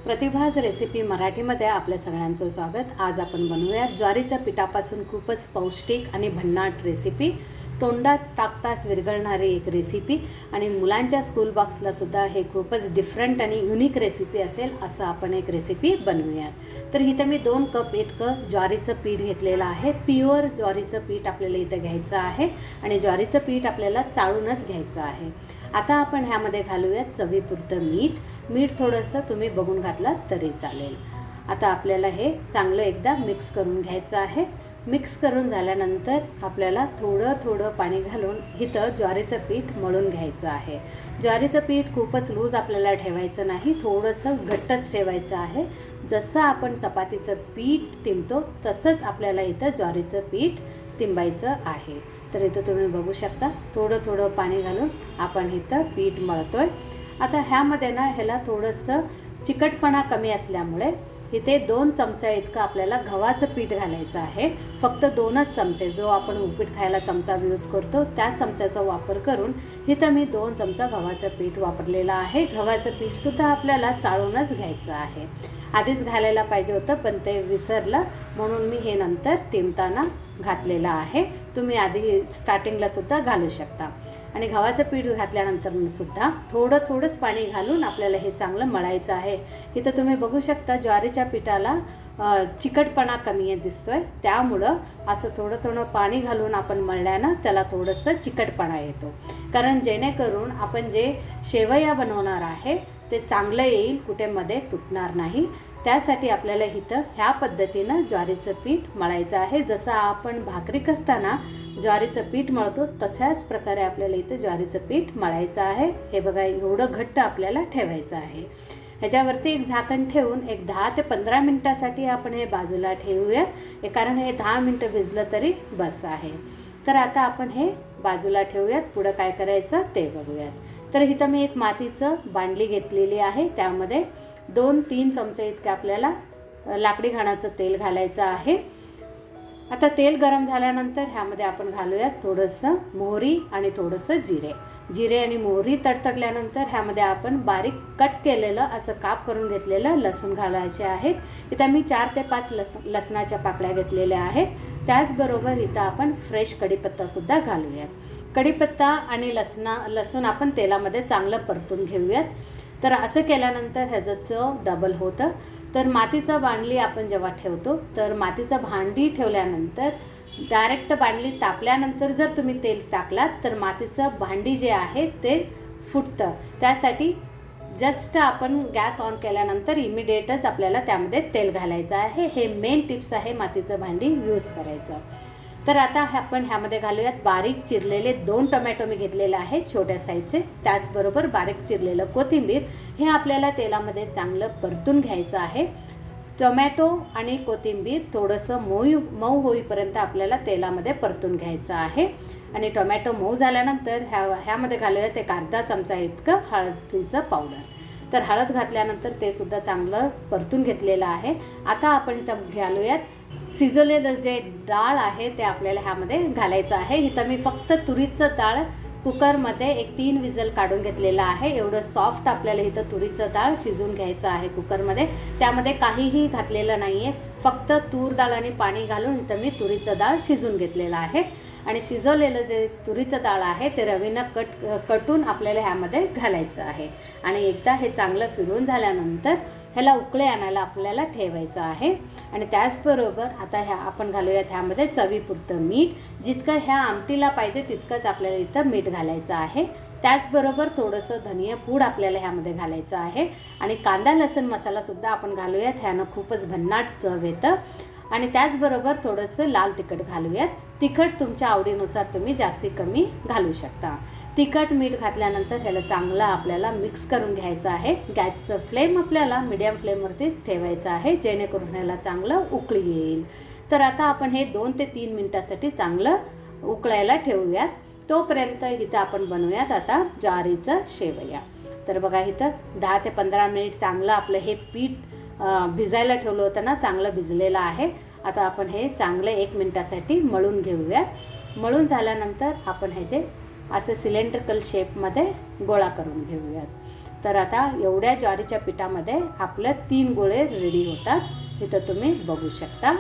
प्रतिभाज recipe मराठीमध्ये आपल्या सगळ्यांचं स्वागत। आज आपण बनवूया ज्वारीच्या पिठापासून खूपच पौष्टिक आणि भन्नाट रेसिपी, तोंडात टाकताच विरघळणारी एक रेसिपी आणि मुलांच्या स्कूल बॉक्सला सुद्धा हे खूपच डिफरंट आणि युनिक रेसिपी असेल असं आपण एक रेसिपी बनवूया। तर इथे मी 2 कप इतकं ज्वारीचं पीठ घेतलेलं आहे। प्युअर ज्वारीचं पीठ आपल्याला इथे घ्यायचं आहे आणि ज्वारीचं पीठ आपल्याला चाळूनच घ्यायचं आहे। आता आपण ह्यामध्ये घालूया चवीपुरतं मीठ थोडंसं तुम्ही बघून घातलात तरी चालेल। आता आपल्याला हे चांगलं एकदा मिक्स करून घ्यायचं आहे। मिक्स करून झाल्यानंतर आपल्याला थोडं पाणी घालून इथं ज्वारीचं पीठ मळून घ्यायचं आहे। ज्वारीचं पीठ खूपच लूज आपल्याला ठेवायचं नाही, थोडंसं घट्टच ठेवायचं आहे। जसं आपण चपातीचं पीठ तिंबतो तसंच आपल्याला इथं ज्वारीचं पीठ तिंबायचं आहे। तर इथं तुम्ही बघू शकता थोडं पाणी घालून आपण इथं पीठ मळतोय। आता ह्यामध्ये ना ह्याला थोडंसं चिकटपणा कमी असल्यामुळे इथे 2 चमचा इतकं आपल्याला गव्हाचं पीठ घालायचं आहे। फक्त 2च चमचे, जो आपण उपीट खायला चमचा यूज करतो त्या चमच्याचा वापर करून इथं मी 2 चमचा गव्हाचं पीठ वापरलेलं आहे। गव्हाचं पीठसुद्धा आपल्याला चाळूनच घ्यायचं आहे। आधीच घालायला पाहिजे होतं पण ते विसरलं, म्हणून मी हे नंतर तिंबताना घातलेलं आहे। तुम्ही आधी स्टार्टिंगला सुद्धा घालू शकता। आणि गव्हाचं पीठ घातल्यानंतर सुद्धा थोडंच पाणी घालून आपल्याला हे चांगलं मळायचं आहे। इथं तुम्ही बघू शकता ज्वारीच्या पिठाला चिकटपणा कमी दिसतोय, त्यामुळं असं थोडं पाणी घालून आपण मळल्यानं त्याला थोडंसं चिकटपणा येतो। कारण जेणेकरून आपण जे शेवया बनवणार आहे ते चांगलं येईल, कुठे मध्ये तुटणार नाही। त्यासाठी आपल्याला इथं ह्या पद्धतीनं ज्वारीचं पीठ मळायचं आहे। जसं आपण भाकरी करताना ज्वारीचं पीठ मळतो तशाच प्रकारे आपल्याला इथं ज्वारीचं पीठ मळायचं आहे। हे बघा एवढं घट्ट आपल्याला ठेवायचं आहे। ह्याच्यावरती एक झाकण ठेवून एक 10 ते 15 मिनिटासाठी आपण हे बाजूला ठेवूयात, कारण हे 10 मिनिटं भिजलं तरी बस आहे। तर आता आपण हे बाजूला ठेवूयात, पुढं काय करायचं ते बघूयात। तर इथं मी एक मातीचं बांडली घेतलेली आहे, त्यामध्ये 2-3 चमचे इतकं आपल्याला लाकडी घाण्याचं तेल घालायचं आहे। आता तेल गरम झाल्यानंतर ह्यामध्ये आपण घालूयात थोडंसं मोहरी आणि थोडंसं जिरे आणि मोहरी तडतडल्यानंतर ह्यामध्ये आपण बारीक कट केलेलं असं काप करून घेतलेलं लसूण घालायचे आहेत। इथं मी 4 ते 5 लसणाच्या पाकळ्या घेतलेल्या आहेत। त्याचबरोबर इथं आपण फ्रेश कढीपत्तासुद्धा घालूयात। कढीपत्ता आणि लसूण आपण तेलामध्ये चांगलं परतून घेऊयात। तर असं केल्यानंतर ह्याचं चव डबल होतं। तर मातीचं बांडली आपण जेव्हा ठेवतो तर मातीचं भांडी ठेवल्यानंतर डायरेक्ट बांडली तापल्यानंतर जर तुम्ही तेल टाकलात तर मातीचं भांडी जे आहे ते फुटतं। त्यासाठी जस्ट आपण गॅस ऑन केल्यानंतर इमिडिएटच आपल्याला त्यामध्ये तेल घालायचं आहे। हे मेन टिप्स आहे मातीचं भांडी यूज करायचं। तर आता आपण ह्यामध्ये घालूयात बारीक चिरलेले 2 टोमॅटो मी घेतलेले आहेत छोट्या साईजचे, त्याचबरोबर बारीक चिरलेलं कोथिंबीर। हे आपल्याला तेलामध्ये चांगलं परतून घ्यायचं आहे। टोमॅटो आणि कोथिंबीर थोडंसं मऊ होईपर्यंत आपल्याला तेलामध्ये परतून घ्यायचं आहे। आणि टोमॅटो मऊ झाल्यानंतर ह्यामध्ये घालूयात एक अर्धा चमचा इतकं हळदीचं पावडर। तर हळद घातल्यानंतर ते सुद्धा चांगलं परतून घेतलेलं आहे। आता आपण इथं घालूयात शिजवलेलं जे डाळ आहे ते आपल्याला ह्यामध्ये घालायचं आहे। इथं मी फक्त तुरीचं डाळ कुकरमध्ये एक 3 विजल काढून घेतलेलं आहे। एवढं सॉफ्ट आपल्याला इथं तुरीचं डाळ शिजवून घ्यायचं आहे कुकरमध्ये। त्यामध्ये काहीही घातलेलं नाही आहे, फक्त तूर डाळ आणि पाणी घालून इथं मी तुरीचं डाळ शिजवून घेतलेलं आहे। आणि शिजवलेलं जे तुरीचं डाळ आहे ते रवीनं कटून आपल्याला ह्यामध्ये घालायचं आहे। आणि एकदा हे चांगलं फिरवून झाल्यानंतर ह्याला उकळे आणायला आपल्याला ठेवायचं आहे। आणि त्याचबरोबर आता आपण घालूयात ह्यामध्ये चवीपुरतं मीठ। जितकं ह्या आमटीला पाहिजे तितकंच आपल्याला इथं मीठ घालायचं आहे। त्याचबरोबर थोडंसं धनिया पूड आपल्याला ह्यामध्ये घालायचं आहे। आणि कांदा लसूण मसालासुद्धा आपण घालूयात, ह्यानं खूपच भन्नाट चव येतं। आणि त्याचबरोबर थोडंसं लाल तिखट घालूयात। तिखट तुमच्या आवडीनुसार तुम्ही जास्ती कमी घालू शकता। तिखट मीठ घातल्यानंतर ह्याला चांगलं आपल्याला मिक्स करून घ्यायचं आहे। गॅसचं फ्लेम आपल्याला मीडियम फ्लेमवरतीच ठेवायचं आहे, जेणेकरून ह्याला चांगलं उकळी येईल। तर आता आपण हे 2 ते 3 मिनिटासाठी चांगलं उकळायला ठेवूयात। तोपर्यंत इथं आपण बनवूयात आता ज्वारीचं शेवया। तर बघा इथं 10 ते 15 मिनिट चांगलं आपलं हे पीठ भिजायला ठेवलं होतं ना, चांगलं भिजलेलं आहे। आता आपण हे चांगलं 1 मिनिटासाठी मळून घेऊयात। मळून झाल्यानंतर आपण ह्याचे असे सिलेंड्रिकल शेपमध्ये गोळा करून घेऊयात। तर आता एवढ्या ज्वारीच्या पिठामध्ये आपलं 3 गोळे रेडी होतात, इथं तुम्ही बघू शकता।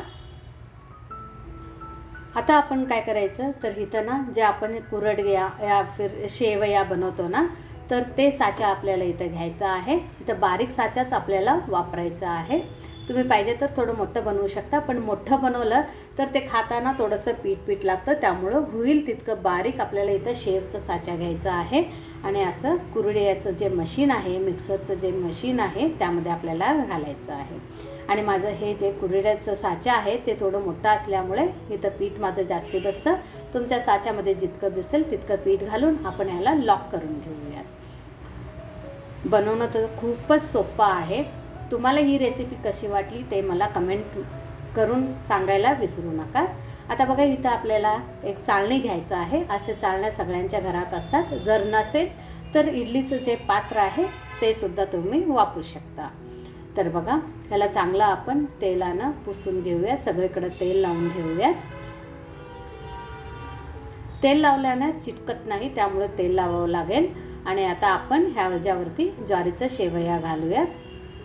आता आपण काय करायचं तर इथं ना जे आपण कुरडया या फिर शेवया बनवतो ना, तर ते साचा आपल्याला इथं घ्यायचा आहे। इथं बारीक साचाच आपल्याला वापरायचा आहे। तुम्ही पाहिजे तर थोडं मोठं बनवू शकता, पण मोठं बनवलं तर ते खाताना थोडंसं पीठ लागतं, त्यामुळं होईल तितकं बारीक आपल्याला इथं शेवचा साचा घ्यायचा आहे आणि असं कुरडयाचं जे मशीन आहे, मिक्सरचं जे मशीन आहे त्यामध्ये आपल्याला घालायचं आहे। आणि माझं हे जे कुरड्याचं साचा आहे ते थोडं मोठं असल्यामुळे इथं पीठ माझं जास्ती बसतं। तुमच्या साच्यामध्ये जितकं बसेल तितकं पीठ घालून आपण याला लॉक करून घेऊयात। बनवणं तर खूपच सोपं आहे। तुम्हाला ही रेसिपी कशी वाटली ते मला कमेंट करून सांगायला विसरू नका। आता बघा इथं आपल्याला एक चाळणी घ्यायचं आहे। असे चाळण्या सगळ्यांच्या घरात असतात, जर नसेल तर इडलीचं जे पात्र आहे ते सुद्धा तुम्ही वापरू शकता। तर बघा ह्याला चांगलं आपण तेलानं पुसून घेऊयात, सगळीकडे तेल लावून घेऊयात। तेल लावल्यानं चिटकत नाही, त्यामुळे तेल लावावं लागेल। आणि आता आपण ह्याच्यावरती ज्वारीचं शेवया घालूयात।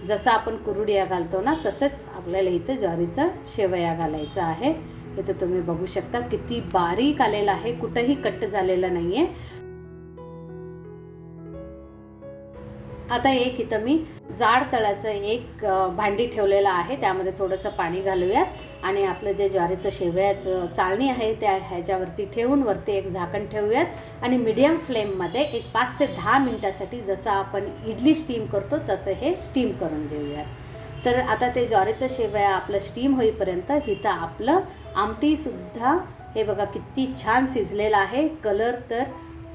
जसं आपण कुरडया घालतो ना तसंच आपल्याला इथं ज्वारीचं शेवया घालायचं आहे। इथं तुम्ही बघू शकता किती बारीक आलेलं आहे, कुठंही कट झालेलं नाही आहे। आता एक इथं मी जाड तळाचं एक भांडी ठेवलेलं आहे, त्यामध्ये थोडंसं पाणी घालूयात आणि आपलं जे ज्वारीचं शेवयाचं चाळणी आहे त्या ह्याच्यावरती ठेवून वरती एक झाकण ठेवूयात आणि मीडियम फ्लेममध्ये एक 5 ते 10 मिनटासाठी जसं आपण इडली स्टीम करतो तसं हे स्टीम करून घेऊयात। तर आता ते ज्वारीचं शेवया आपलं स्टीम होईपर्यंत इथं आपलं आमटीसुद्धा हे बघा किती छान शिजलेलं आहे। कलर तर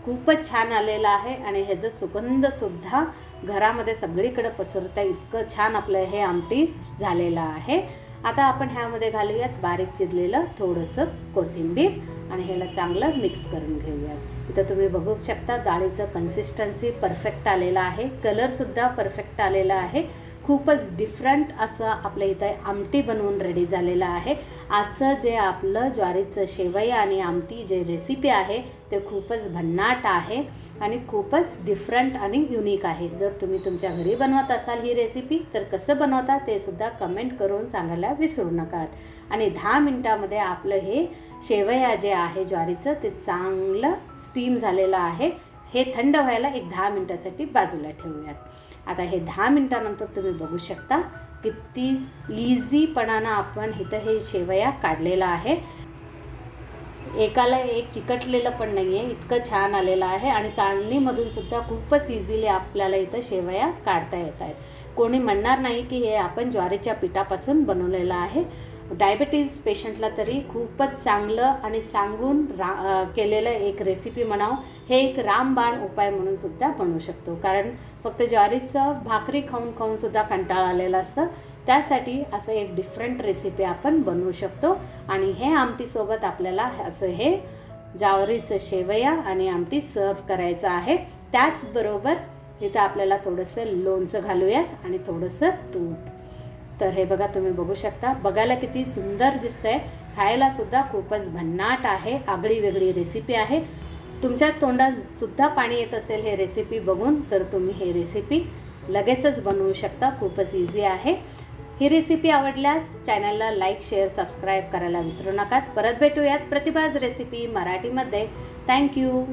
खूपच छान आलेला आहे आणि ह्याचं सुगंधसुद्धा घरामध्ये सगळीकडे पसरतं, इतकं छान आपलं हे आमटी झालेलं आहे। आता आपण ह्यामध्ये घालूयात बारीक चिरलेलं थोडंसं कोथिंबीर आणि ह्याला चांगलं मिक्स करून घेऊयात। इथं तुम्ही बघू शकता डाळीचं कन्सिस्टन्सी परफेक्ट आलेलं आहे, कलरसुद्धा परफेक्ट आलेला आहे। खूपच डिफरंट असं आपल्या इथं आमटी बनवून रेडी झालेलं आहे। आजचं जे आपलं ज्वारीचं शेवया आणि आमटी जे रेसिपी आहे ते खूपच भन्नाट आहे आणि खूपच डिफरंट आणि युनिक आहे। जर तुम्ही तुमच्या घरी बनवत असाल ही रेसिपी तर कसं बनवता ते सुद्धा कमेंट करून सांगायला विसरू नका। आणि 10 मिनटामध्ये आपलं हे शेवया जे आहे ज्वारीचं ते चांगलं स्टीम झालेलं आहे। हे थंड व्हायला एक 10 मिनटासाठी बाजूला ठेवूयात। आता हे 10 मिनटानंतर तुम्ही बघू शकता किती इझीपणानं आपण इथं हे शेवया काढलेलं आहे। एकाला एक चिकटलेलं पण नाही आहे, इतकं छान आलेलं आहे आणि चाळणीमधून सुद्धा खूपच इझिली आपल्याला इथं शेवया काढता येत आहेत। कोणी म्हणणार नाही की हे आपण ज्वारीच्या पिठापासून बनवलेलं आहे। डायबिटीज पेशंटला तरी खूपच चांगलं आणि सांगून केलेलं एक रेसिपी म्हणावं, हे एक रामबाण उपाय म्हणून सुद्धा बनवू शकतो। कारण फक्त ज्वारीचं भाकरी खाऊन खाऊन सुद्धा कंटाळा आलेला असतं, त्यासाठी असं एक डिफरंट रेसिपी आपण बनवू शकतो। आणि हे आमटीसोबत आपल्याला असं हे ज्वारीचं शेवया आणि आमटी सर्व करायचं आहे। त्याचबरोबर इथं आपल्याला थोडंसं लोणचं घालूयात आणि थोडंसं तूप। तर हे बघा तुम्ही बघू शकता, बघायला किती सुंदर दिसतंय, खायला सुद्धा खूपच भन्नाट आहे, आगळी वेगळी रेसिपी आहे। तुमच्या तोंडात सुद्धा पाणी येत असेल हे रेसिपी बघून तर तुम्ही हे रेसिपी लगेचच बनवू शकता, खूपच इझी आहे। ही रेसिपी आवडल्यास चॅनलला लाईक, शेअर, सबस्क्राईब करायला विसरू नका। परत भेटूयात प्रतिभाज रेसिपी मराठीमध्ये। थँक्यू।